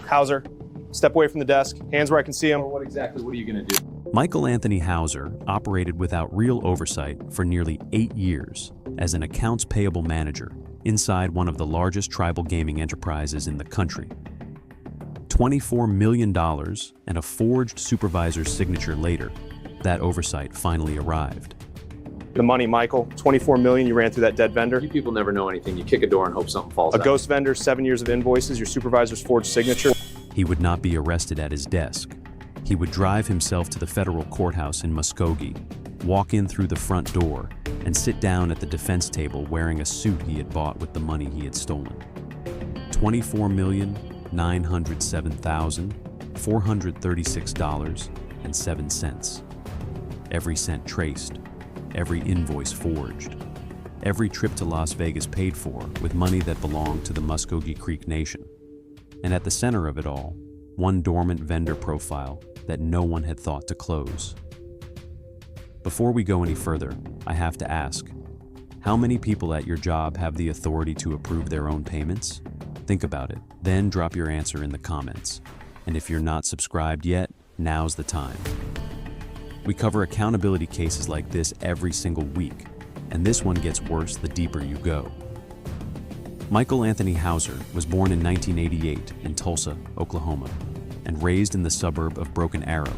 Hauser, step away from the desk. Hands where I can see them. What are you going to do? Michael Anthony Hauser operated without real oversight for nearly 8 years as an accounts payable manager inside one of the largest tribal gaming enterprises in the country. $24 million and a forged supervisor's signature later, that oversight finally arrived. The money, Michael. $24 million you ran through that dead vendor. You people never know anything. You kick a door and hope something falls out. A ghost vendor, 7 years of invoices, your supervisor's forged signature. He would not be arrested at his desk. He would drive himself to the federal courthouse in Muskogee, walk in through the front door, and sit down at the defense table wearing a suit he had bought with the money he had stolen. $24,907,436.07. Every cent traced, every invoice forged, every trip to Las Vegas paid for with money that belonged to the Muskogee Creek Nation. And at the center of it all, one dormant vendor profile that no one had thought to close. Before we go any further, I have to ask, how many people at your job have the authority to approve their own payments? Think about it, then drop your answer in the comments. And if you're not subscribed yet, now's the time. We cover accountability cases like this every single week, and this one gets worse the deeper you go. Michael Anthony Hauser was born in 1988 in Tulsa, Oklahoma, and raised in the suburb of Broken Arrow,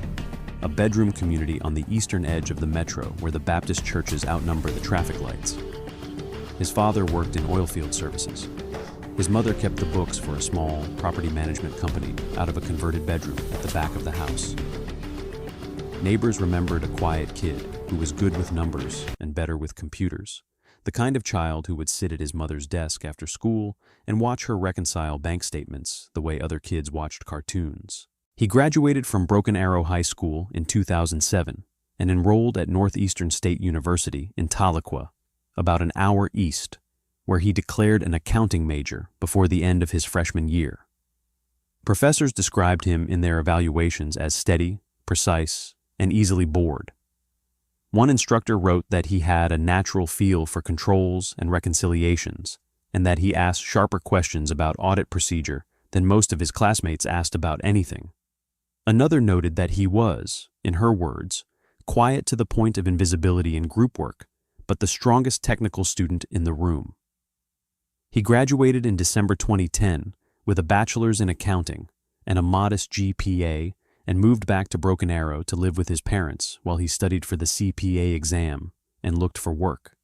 a bedroom community on the eastern edge of the metro where the Baptist churches outnumber the traffic lights. His father worked in oilfield services. His mother kept the books for a small property management company out of a converted bedroom at the back of the house. Neighbors remembered a quiet kid who was good with numbers and better with computers, the kind of child who would sit at his mother's desk after school and watch her reconcile bank statements the way other kids watched cartoons. He graduated from Broken Arrow High School in 2007 and enrolled at Northeastern State University in Tahlequah, about an hour east, where he declared an accounting major before the end of his freshman year. Professors described him in their evaluations as steady, precise, and easily bored. One instructor wrote that he had a natural feel for controls and reconciliations, and that he asked sharper questions about audit procedure than most of his classmates asked about anything. Another noted that he was, in her words, quiet to the point of invisibility in group work, but the strongest technical student in the room. He graduated in December 2010 with a bachelor's in accounting and a modest GPA, and moved back to Broken Arrow to live with his parents while he studied for the CPA exam and looked for work.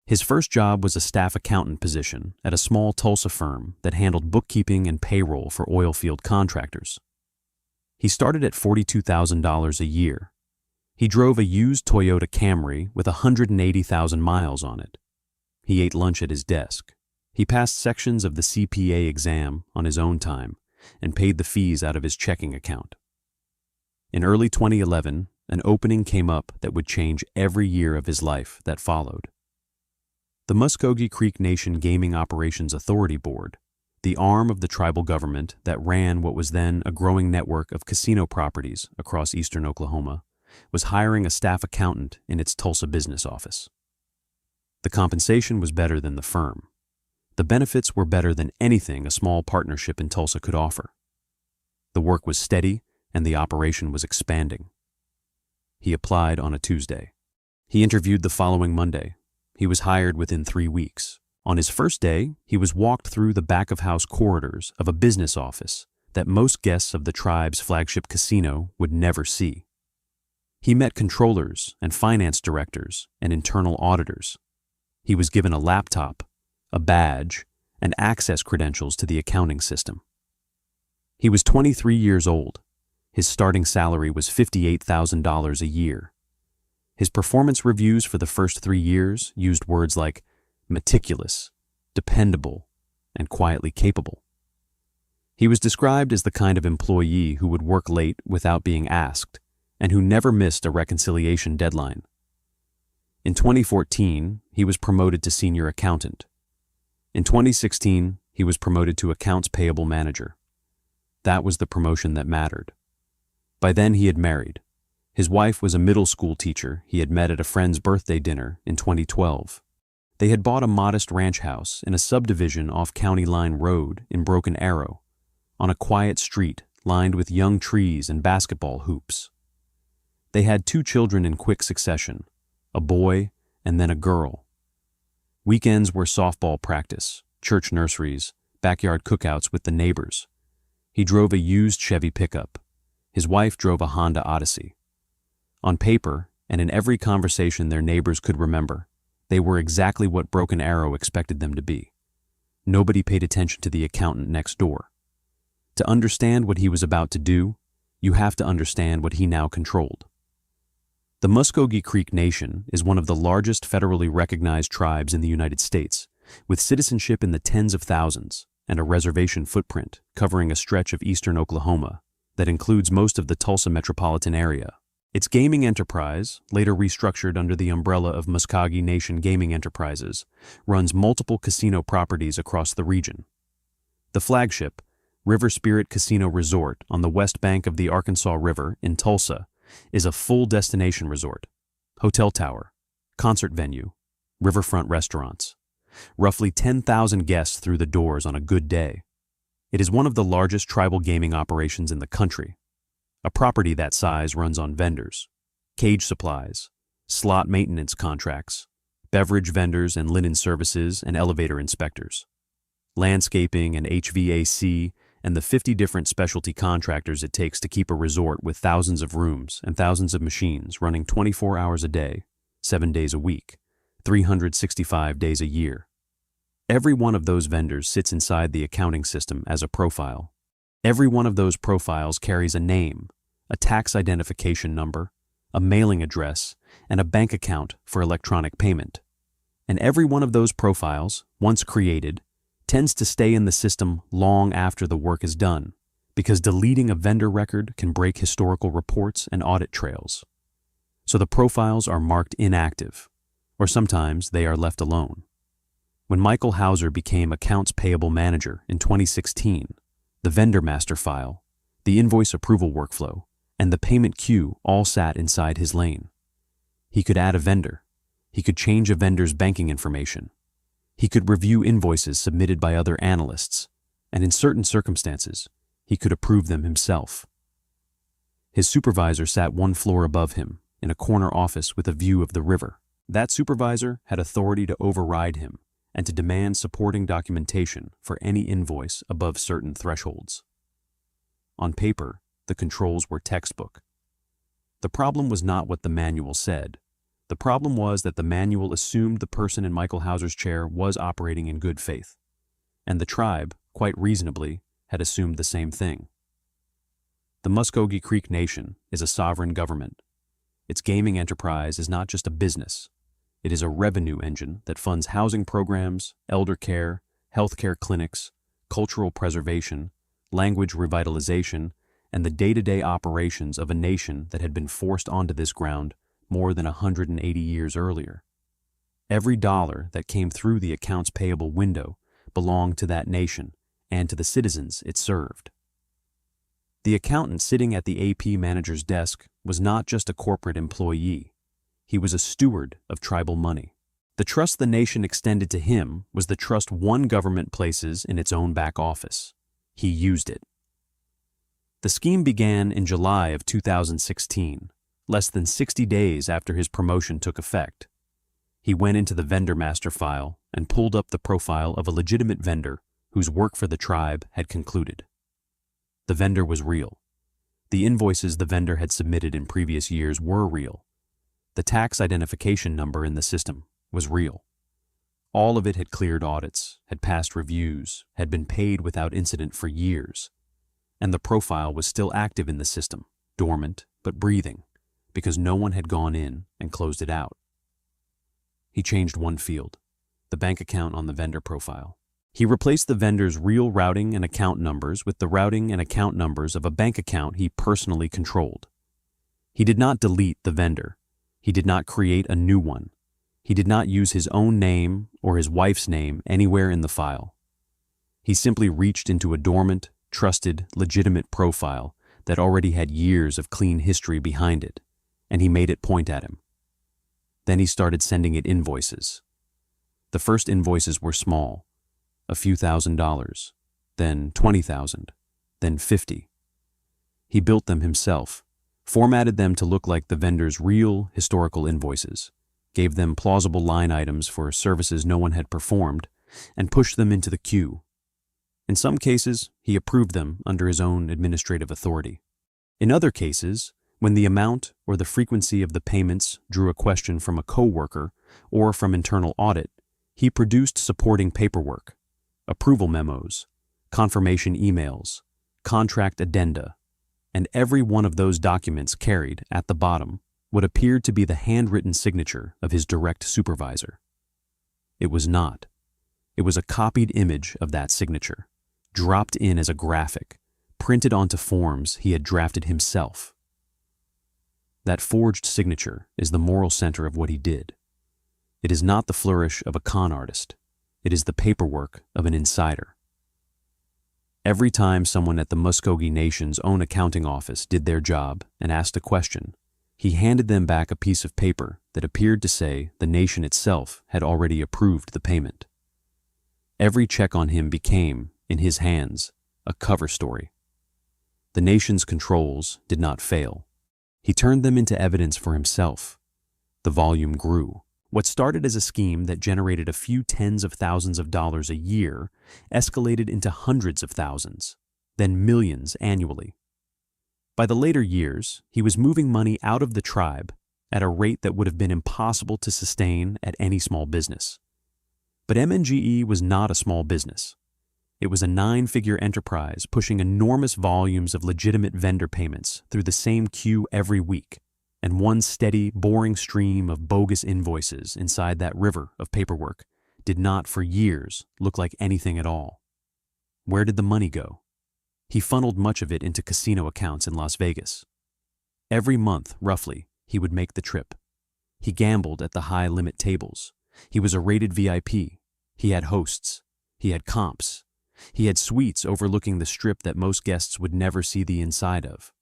His first job was a staff accountant position at a small Tulsa firm that handled bookkeeping and payroll for oilfield contractors. He started at $42,000 a year. He drove a used Toyota Camry with 180,000 miles on it. He ate lunch at his desk. He passed sections of the CPA exam on his own time and paid the fees out of his checking account. In early 2011, an opening came up that would change every year of his life that followed. The Muskogee Creek Nation Gaming Operations Authority Board, the arm of the tribal government that ran what was then a growing network of casino properties across eastern Oklahoma, was hiring a staff accountant in its Tulsa business office. The compensation was better than the firm. The benefits were better than anything a small partnership in Tulsa could offer. The work was steady, and the operation was expanding. He applied on a Tuesday. He interviewed the following Monday. He was hired within 3 weeks. On his first day, he was walked through the back-of-house corridors of a business office that most guests of the tribe's flagship casino would never see. He met controllers and finance directors and internal auditors. He was given a laptop, a badge, and access credentials to the accounting system. He was 23 years old. His starting salary was $58,000 a year. His performance reviews for the first 3 years used words like meticulous, dependable, and quietly capable. He was described as the kind of employee who would work late without being asked, and who never missed a reconciliation deadline. In 2014, he was promoted to senior accountant. In 2016, he was promoted to accounts payable manager. That was the promotion that mattered. By then he had married. His wife was a middle school teacher he had met at a friend's birthday dinner in 2012. They had bought a modest ranch house in a subdivision off County Line Road in Broken Arrow, on a quiet street lined with young trees and basketball hoops. They had 2 children in quick succession, a boy and then a girl. Weekends were softball practice, church nurseries, backyard cookouts with the neighbors. He drove a used Chevy pickup. His wife drove a Honda Odyssey. On paper, and in every conversation their neighbors could remember, they were exactly what Broken Arrow expected them to be. Nobody paid attention to the accountant next door. To understand what he was about to do, you have to understand what he now controlled. The Muskogee Creek Nation is one of the largest federally recognized tribes in the United States, with citizenship in the tens of thousands and a reservation footprint covering a stretch of eastern Oklahoma that includes most of the Tulsa metropolitan area. Its gaming enterprise, later restructured under the umbrella of Muskogee Nation Gaming Enterprises, runs multiple casino properties across the region. The flagship, River Spirit Casino Resort on the west bank of the Arkansas River in Tulsa, is a full destination resort, hotel tower, concert venue, riverfront restaurants. Roughly 10,000 guests through the doors on a good day. It is one of the largest tribal gaming operations in the country. A property that size runs on vendors, cage supplies, slot maintenance contracts, beverage vendors and linen services and elevator inspectors, landscaping and HVAC, and the 50 different specialty contractors it takes to keep a resort with thousands of rooms and thousands of machines running 24 hours a day, 7 days a week, 365 days a year. Every one of those vendors sits inside the accounting system as a profile. Every one of those profiles carries a name, a tax identification number, a mailing address, and a bank account for electronic payment. And every one of those profiles, once created, tends to stay in the system long after the work is done, because deleting a vendor record can break historical reports and audit trails. So the profiles are marked inactive, or sometimes they are left alone. When Michael Hauser became accounts payable manager in 2016, the vendor master file, the invoice approval workflow, and the payment queue all sat inside his lane. He could add a vendor. He could change a vendor's banking information. He could review invoices submitted by other analysts, and in certain circumstances, he could approve them himself. His supervisor sat 1 floor above him in a corner office with a view of the river. That supervisor had authority to override him and to demand supporting documentation for any invoice above certain thresholds. On paper, the controls were textbook. The problem was not what the manual said. The problem was that the manual assumed the person in Michael Hauser's chair was operating in good faith, and the tribe, quite reasonably, had assumed the same thing. The Muskogee Creek Nation is a sovereign government. Its gaming enterprise is not just a business. It is a revenue engine that funds housing programs, elder care, healthcare clinics, cultural preservation, language revitalization, and the day-to-day operations of a nation that had been forced onto this ground more than 180 years earlier. Every dollar that came through the accounts payable window belonged to that nation and to the citizens it served. The accountant sitting at the AP manager's desk was not just a corporate employee. He was a steward of tribal money. The trust the nation extended to him was the trust one government places in its own back office. He used it. The scheme began in July of 2016, less than 60 days after his promotion took effect. He went into the vendor master file and pulled up the profile of a legitimate vendor whose work for the tribe had concluded. The vendor was real. The invoices the vendor had submitted in previous years were real. The tax identification number in the system was real. All of it had cleared audits, had passed reviews, had been paid without incident for years. And the profile was still active in the system, dormant but breathing, because no one had gone in and closed it out. He changed one field, the bank account on the vendor profile. He replaced the vendor's real routing and account numbers with the routing and account numbers of a bank account he personally controlled. He did not delete the vendor. He did not create a new one. He did not use his own name or his wife's name anywhere in the file. He simply reached into a dormant, trusted, legitimate profile that already had years of clean history behind it, and he made it point at him. Then he started sending it invoices. The first invoices were small, a few $1,000s, then $20,000, then 50. He built them himself, formatted them to look like the vendor's real historical invoices, gave them plausible line items for services no one had performed, and pushed them into the queue. In some cases, he approved them under his own administrative authority. In other cases, when the amount or the frequency of the payments drew a question from a coworker or from internal audit, he produced supporting paperwork, approval memos, confirmation emails, contract addenda, and every one of those documents carried, at the bottom, what appeared to be the handwritten signature of his direct supervisor. It was not. It was a copied image of that signature, dropped in as a graphic, printed onto forms he had drafted himself. That forged signature is the moral center of what he did. It is not the flourish of a con artist. It is the paperwork of an insider. Every time someone at the Muskogee Nation's own accounting office did their job and asked a question, he handed them back a piece of paper that appeared to say the nation itself had already approved the payment. Every check on him became, in his hands, a cover story. The nation's controls did not fail. He turned them into evidence for himself. The volume grew. What started as a scheme that generated a few tens of thousands of dollars a year escalated into hundreds of thousands, then millions annually. By the later years, he was moving money out of the tribe at a rate that would have been impossible to sustain at any small business. But MNGE was not a small business. It was a 9-figure enterprise pushing enormous volumes of legitimate vendor payments through the same queue every week, and one steady, boring stream of bogus invoices inside that river of paperwork did not, for years, look like anything at all. Where did the money go? He funneled much of it into casino accounts in Las Vegas. Every month, roughly, he would make the trip. He gambled at the high-limit tables. He was a rated VIP. He had hosts. He had comps. He had suites overlooking the strip that most guests would never see the inside of.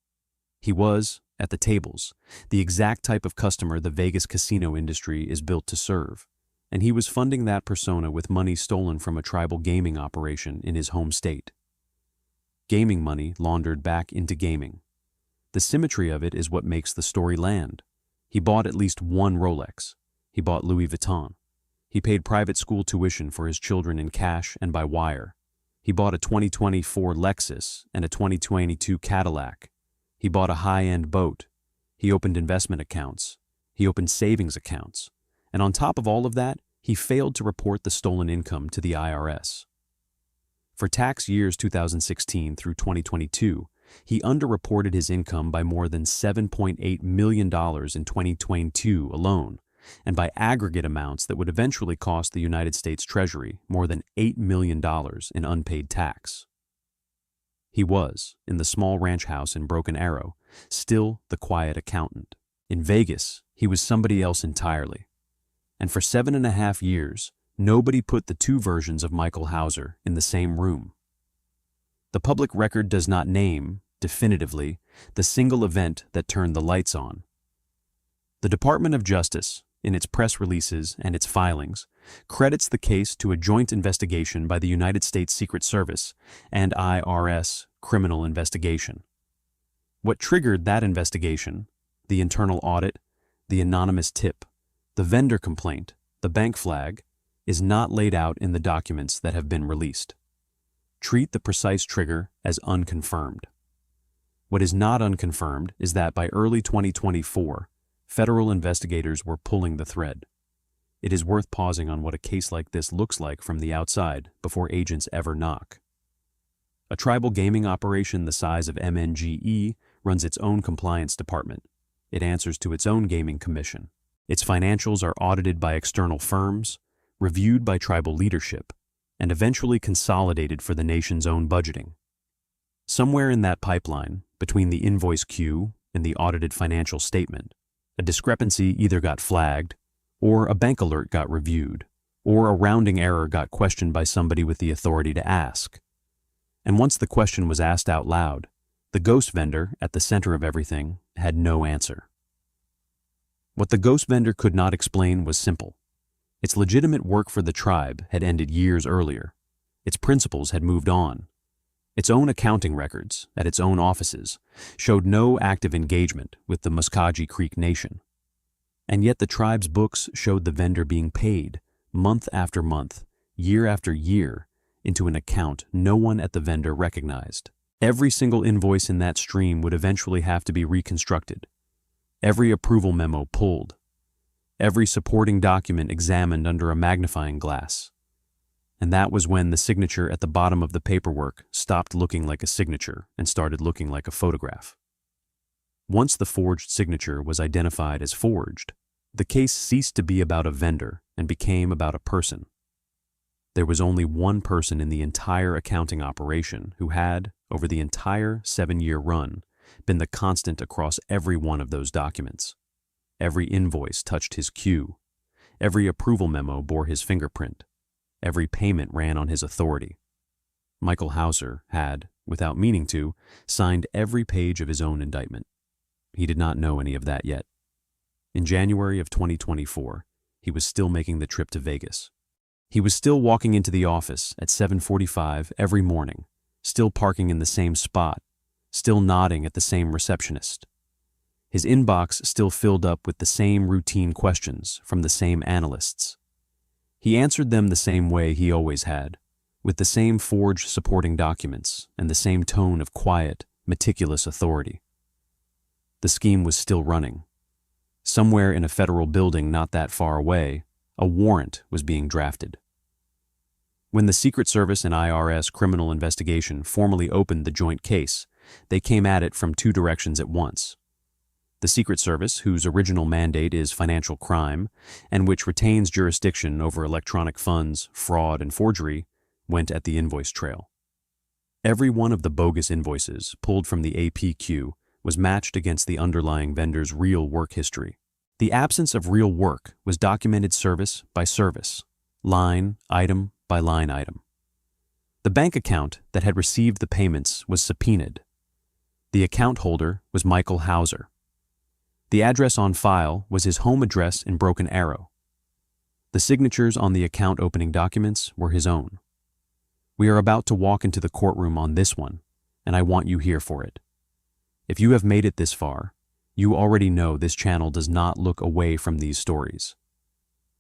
He was, at the tables, the exact type of customer the Vegas casino industry is built to serve, and he was funding that persona with money stolen from a tribal gaming operation in his home state. Gaming money laundered back into gaming. The symmetry of it is what makes the story land. He bought at least one Rolex. He bought Louis Vuitton. He paid private school tuition for his children in cash and by wire. He bought a 2020 Ford Lexus and a 2022 Cadillac. He bought a high-end boat. He opened investment accounts. He opened savings accounts. And on top of all of that, he failed to report the stolen income to the IRS. For tax years 2016 through 2022, he underreported his income by more than $7.8 million in 2022 alone, and by aggregate amounts that would eventually cost the United States Treasury more than $8 million in unpaid tax. He was, in the small ranch house in Broken Arrow, still the quiet accountant. In Vegas, he was somebody else entirely. And for 7.5 years, nobody put the two versions of Michael Hauser in the same room. The public record does not name, definitively, the single event that turned the lights on. The Department of Justice, in its press releases and its filings, credits the case to a joint investigation by the United States Secret Service and IRS criminal investigation. What triggered that investigation, the internal audit, the anonymous tip, the vendor complaint, the bank flag, is not laid out in the documents that have been released. Treat the precise trigger as unconfirmed. What is not unconfirmed is that by early 2024, federal investigators were pulling the thread. It is worth pausing on what a case like this looks like from the outside before agents ever knock. A tribal gaming operation the size of MNGE runs its own compliance department. It answers to its own gaming commission. Its financials are audited by external firms, reviewed by tribal leadership, and eventually consolidated for the nation's own budgeting. Somewhere in that pipeline, between the invoice queue and the audited financial statement, a discrepancy either got flagged, or a bank alert got reviewed, or a rounding error got questioned by somebody with the authority to ask. And once the question was asked out loud, the ghost vendor at the center of everything had no answer. What the ghost vendor could not explain was simple. Its legitimate work for the tribe had ended years earlier. Its principals had moved on. Its own accounting records, at its own offices, showed no active engagement with the Muscogee Creek Nation. And yet the tribe's books showed the vendor being paid, month after month, year after year, into an account no one at the vendor recognized. Every single invoice in that stream would eventually have to be reconstructed, every approval memo pulled, every supporting document examined under a magnifying glass. And that was when the signature at the bottom of the paperwork stopped looking like a signature and started looking like a photograph. Once the forged signature was identified as forged, the case ceased to be about a vendor and became about a person. There was only one person in the entire accounting operation who had, over the entire 7-year run, been the constant across every one of those documents. Every invoice touched his cue. Every approval memo bore his fingerprint. Every payment ran on his authority. Michael Hauser had, without meaning to, signed every page of his own indictment. He did not know any of that yet. In January of 2024, he was still making the trip to Vegas. He was still walking into the office at 7:45 every morning, still parking in the same spot, still nodding at the same receptionist. His inbox still filled up with the same routine questions from the same analysts. He answered them the same way he always had, with the same forged supporting documents and the same tone of quiet, meticulous authority. The scheme was still running. Somewhere in a federal building not that far away, a warrant was being drafted. When the Secret Service and IRS criminal investigation formally opened the joint case, they came at it from two directions at once. The Secret Service, whose original mandate is financial crime, and which retains jurisdiction over electronic funds, fraud, and forgery, went at the invoice trail. Every one of the bogus invoices pulled from the APQ was matched against the underlying vendor's real work history. The absence of real work was documented service by service, line item by line item. The bank account that had received the payments was subpoenaed. The account holder was Michael Hauser. The address on file was his home address in Broken Arrow. The signatures on the account opening documents were his own. We are about to walk into the courtroom on this one, and I want you here for it. If you have made it this far, you already know this channel does not look away from these stories.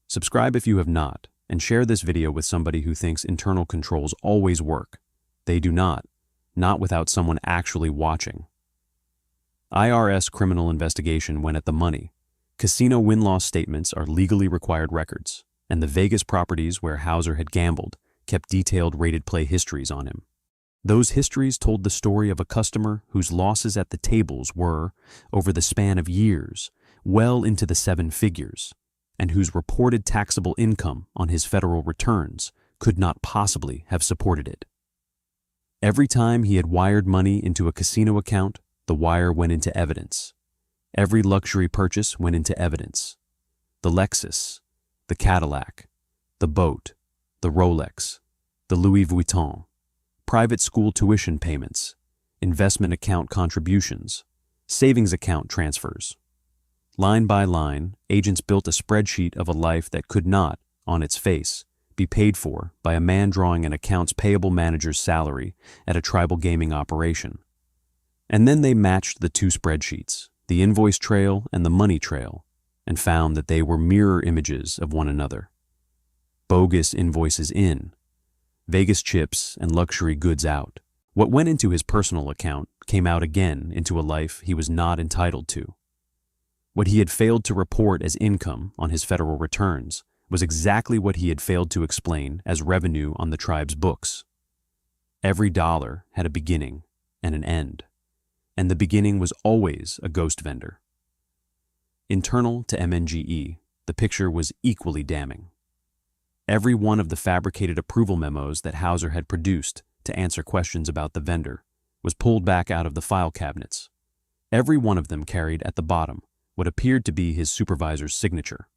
Subscribe if you have not, and share this video with somebody who thinks internal controls always work. They do not without someone actually watching. IRS criminal investigation went at the money. Casino win-loss statements are legally required records, and the Vegas properties where Hauser had gambled kept detailed rated play histories on him. Those histories told the story of a customer whose losses at the tables were, over the span of years, well into the 7 figures, and whose reported taxable income on his federal returns could not possibly have supported it. Every time he had wired money into a casino account, the wire went into evidence. Every luxury purchase went into evidence. The Lexus, the Cadillac, the boat, the Rolex, the Louis Vuitton, private school tuition payments, investment account contributions, savings account transfers. Line by line, agents built a spreadsheet of a life that could not, on its face, be paid for by a man drawing an accounts payable manager's salary at a tribal gaming operation. And then they matched the two spreadsheets, the invoice trail and the money trail, and found that they were mirror images of one another. Bogus invoices in, Vegas chips and luxury goods out. What went into his personal account came out again into a life he was not entitled to. What he had failed to report as income on his federal returns was exactly what he had failed to explain as revenue on the tribe's books. Every dollar had a beginning and an end, and the beginning was always a ghost vendor. Internal to MNGE, the picture was equally damning. Every one of the fabricated approval memos that Hauser had produced to answer questions about the vendor was pulled back out of the file cabinets. Every one of them carried at the bottom what appeared to be his supervisor's signature.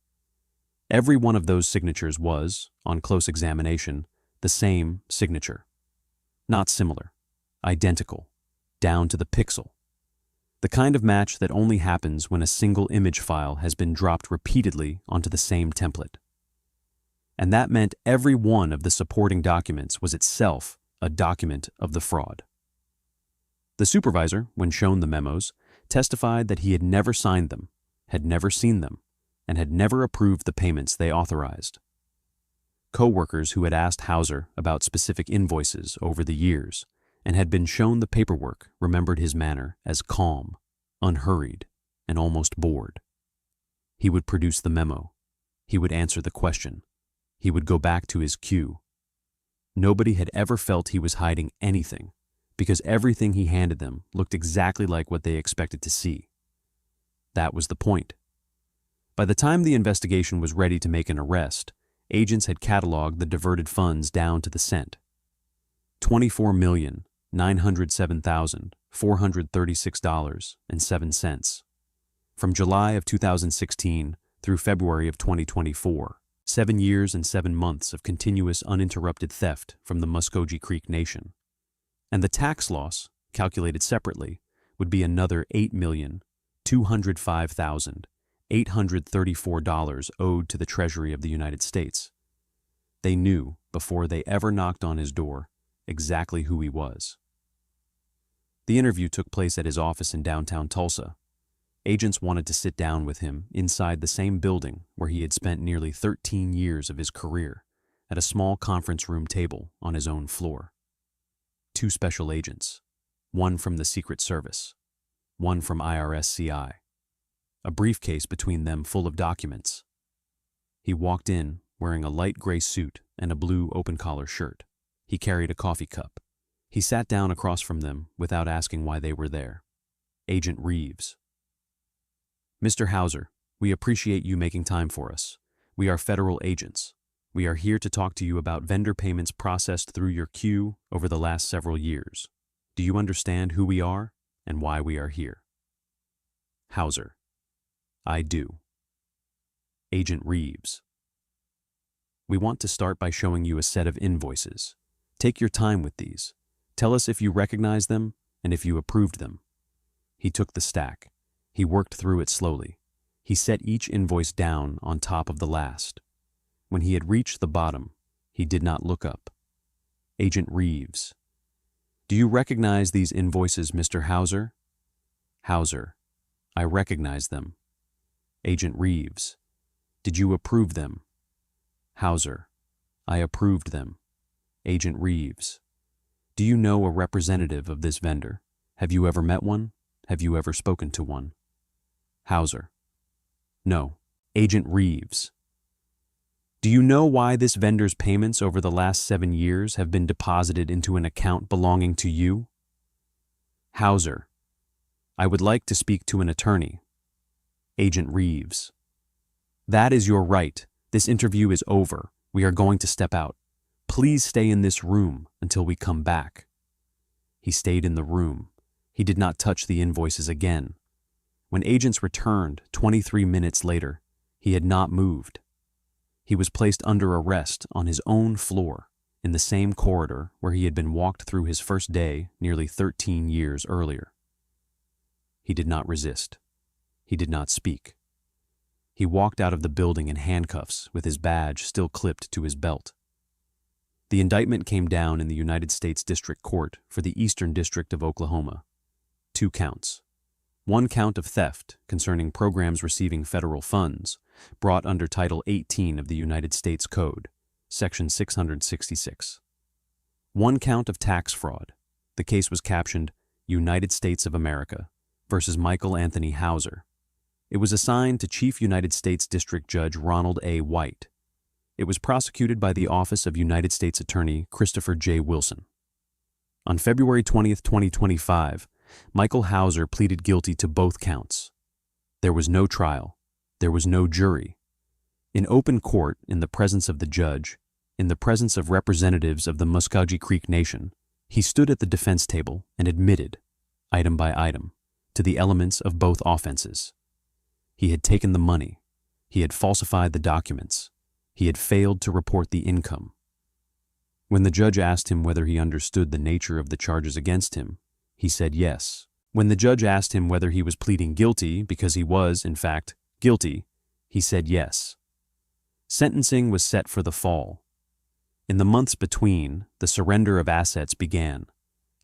Every one of those signatures was, on close examination, the same signature. Not similar, identical, down to the pixel. The kind of match that only happens when a single image file has been dropped repeatedly onto the same template. And that meant every one of the supporting documents was itself a document of the fraud. The supervisor, when shown the memos, testified that he had never signed them, had never seen them, and had never approved the payments they authorized. Co-workers who had asked Hauser about specific invoices over the years and had been shown the paperwork remembered his manner as calm, unhurried, and almost bored. He would produce the memo. He would answer the question. He would go back to his queue. Nobody had ever felt he was hiding anything, because everything he handed them looked exactly like what they expected to see. That was the point. By the time the investigation was ready to make an arrest, agents had cataloged the diverted funds down to the cent. $24,907,436.07. From July of 2016 through February of 2024, 7 years and 7 months of continuous uninterrupted theft from the Muscogee Creek Nation. And the tax loss, calculated separately, would be another $8,205,834 owed to the Treasury of the United States. They knew, before they ever knocked on his door, exactly who he was. The interview took place at his office in downtown Tulsa. Agents wanted to sit down with him inside the same building where he had spent nearly 13 years of his career, at a small conference room table on his own floor. 2 special agents, one from the Secret Service, one from IRSCI, a briefcase between them full of documents. He walked in wearing a light gray suit and a blue open-collar shirt. He carried a coffee cup. He sat down across from them without asking why they were there. Agent Reeves. Mr. Hauser, we appreciate you making time for us. We are federal agents. We are here to talk to you about vendor payments processed through your queue over the last several years. Do you understand who we are and why we are here? Hauser. I do. Agent Reeves. We want to start by showing you a set of invoices. Take your time with these. Tell us if you recognize them and if you approved them. He took the stack. He worked through it slowly. He set each invoice down on top of the last. When he had reached the bottom, he did not look up. Agent Reeves. Do you recognize these invoices, Mr. Hauser? Hauser. I recognize them. Agent Reeves. Did you approve them? Hauser. I approved them. Agent Reeves. Do you know a representative of this vendor? Have you ever met one? Have you ever spoken to one? Hauser. No. Agent Reeves. Do you know why this vendor's payments over the last 7 years have been deposited into an account belonging to you? Hauser. I would like to speak to an attorney. Agent Reeves. That is your right. This interview is over. We are going to step out. Please stay in this room until we come back. He stayed in the room. He did not touch the invoices again. When agents returned 23 minutes later, he had not moved. He was placed under arrest on his own floor in the same corridor where he had been walked through his first day nearly 13 years earlier. He did not resist. He did not speak. He walked out of the building in handcuffs with his badge still clipped to his belt. The indictment came down in the United States District Court for the Eastern District of Oklahoma. 2 counts. 1 count of theft concerning programs receiving federal funds, brought under Title 18 of the United States Code, Section 666. 1 count of tax fraud. The case was captioned, United States of America versus Michael Anthony Hauser. It was assigned to Chief United States District Judge Ronald A. White. It was prosecuted by the Office of United States Attorney Christopher J. Wilson. On February 20, 2025, Michael Hauser pleaded guilty to both counts. There was no trial. There was no jury. In open court, in the presence of the judge, in the presence of representatives of the Muscogee Creek Nation, he stood at the defense table and admitted, item by item, to the elements of both offenses. He had taken the money. He had falsified the documents. He had failed to report the income. When the judge asked him whether he understood the nature of the charges against him, he said yes. When the judge asked him whether he was pleading guilty because he was, in fact, guilty, he said yes. Sentencing was set for the fall. In the months between, the surrender of assets began.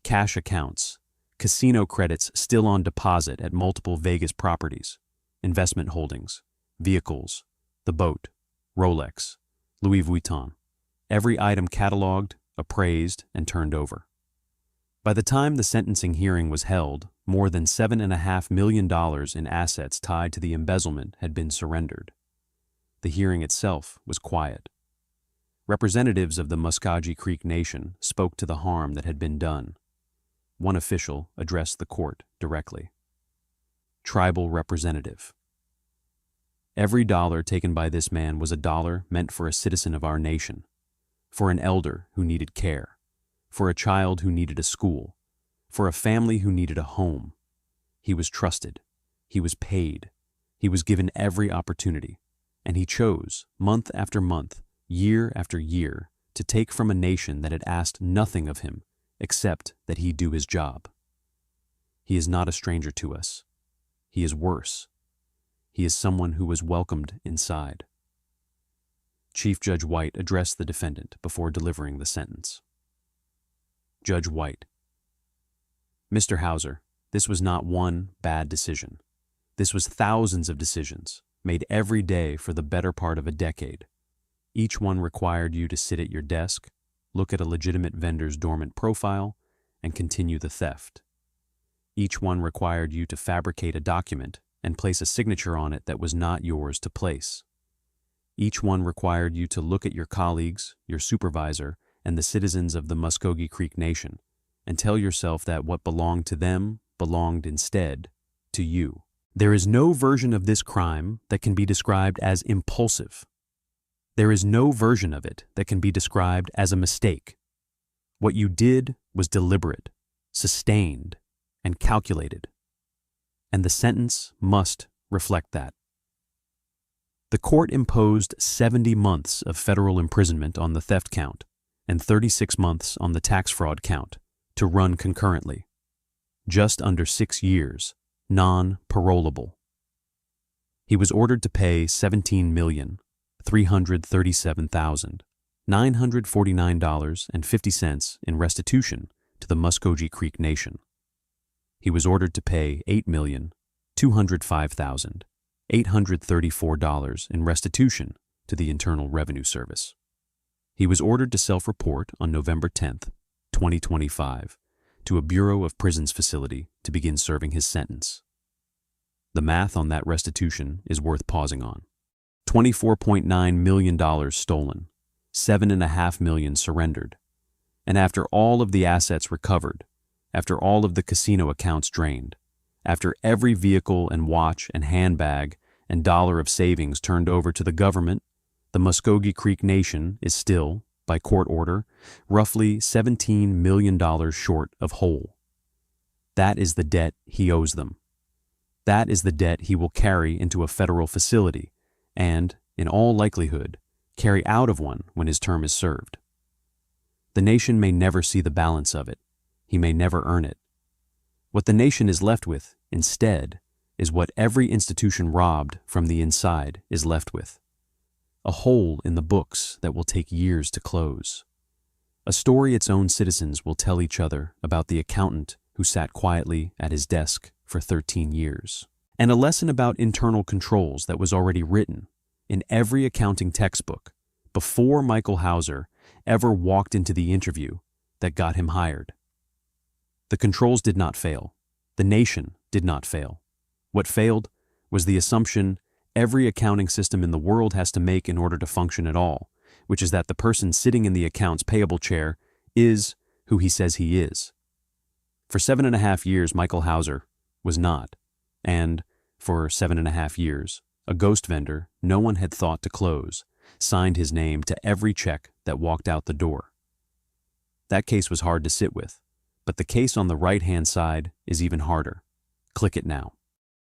Cash accounts, casino credits still on deposit at multiple Vegas properties, investment holdings, vehicles, the boat, Rolex, Louis Vuitton, every item cataloged, appraised, and turned over. By the time the sentencing hearing was held, more than $7.5 million in assets tied to the embezzlement had been surrendered. The hearing itself was quiet. Representatives of the Muscogee Creek Nation spoke to the harm that had been done. One official addressed the court directly. Tribal representative. Every dollar taken by this man was a dollar meant for a citizen of our nation, for an elder who needed care, for a child who needed a school, for a family who needed a home. He was trusted. He was paid. He was given every opportunity, and he chose, month after month, year after year, to take from a nation that had asked nothing of him except that he do his job. He is not a stranger to us. He is worse. He is someone who was welcomed inside. Chief Judge White addressed the defendant before delivering the sentence. Judge White: Mr. Hauser, this was not one bad decision. This was thousands of decisions, made every day for the better part of a decade. Each one required you to sit at your desk, look at a legitimate vendor's dormant profile, and continue the theft. Each one required you to fabricate a document and place a signature on it that was not yours to place. Each one required you to look at your colleagues, your supervisor, and the citizens of the Muscogee Creek Nation and tell yourself that what belonged to them belonged instead to you. There is no version of this crime that can be described as impulsive. There is no version of it that can be described as a mistake. What you did was deliberate, sustained, and calculated. And the sentence must reflect that. The court imposed 70 months of federal imprisonment on the theft count and 36 months on the tax fraud count to run concurrently. Just under 6 years, non-parolable. He was ordered to pay $17,337,949.50 in restitution to the Muscogee Creek Nation. He was ordered to pay $8,205,834 in restitution to the Internal Revenue Service. He was ordered to self-report on November 10, 2025, to a Bureau of Prisons facility to begin serving his sentence. The math on that restitution is worth pausing on. $24.9 million stolen, $7.5 million surrendered, and after all of the assets recovered, after all of the casino accounts drained, after every vehicle and watch and handbag and dollar of savings turned over to the government, the Muscogee Creek Nation is still, by court order, roughly $17 million short of whole. That is the debt he owes them. That is the debt he will carry into a federal facility and, in all likelihood, carry out of one when his term is served. The nation may never see the balance of it. He may never earn it. What the nation is left with, instead, is what every institution robbed from the inside is left with. A hole in the books that will take years to close. A story its own citizens will tell each other about the accountant who sat quietly at his desk for 13 years. And a lesson about internal controls that was already written in every accounting textbook before Michael Hauser ever walked into the interview that got him hired. The controls did not fail. The nation did not fail. What failed was the assumption every accounting system in the world has to make in order to function at all, which is that the person sitting in the accounts payable chair is who he says he is. For 7.5 years, Michael Hauser was not, and for 7.5 years, a ghost vendor no one had thought to close signed his name to every check that walked out the door. That case was hard to sit with, but the case on the right-hand side is even harder. Click it now.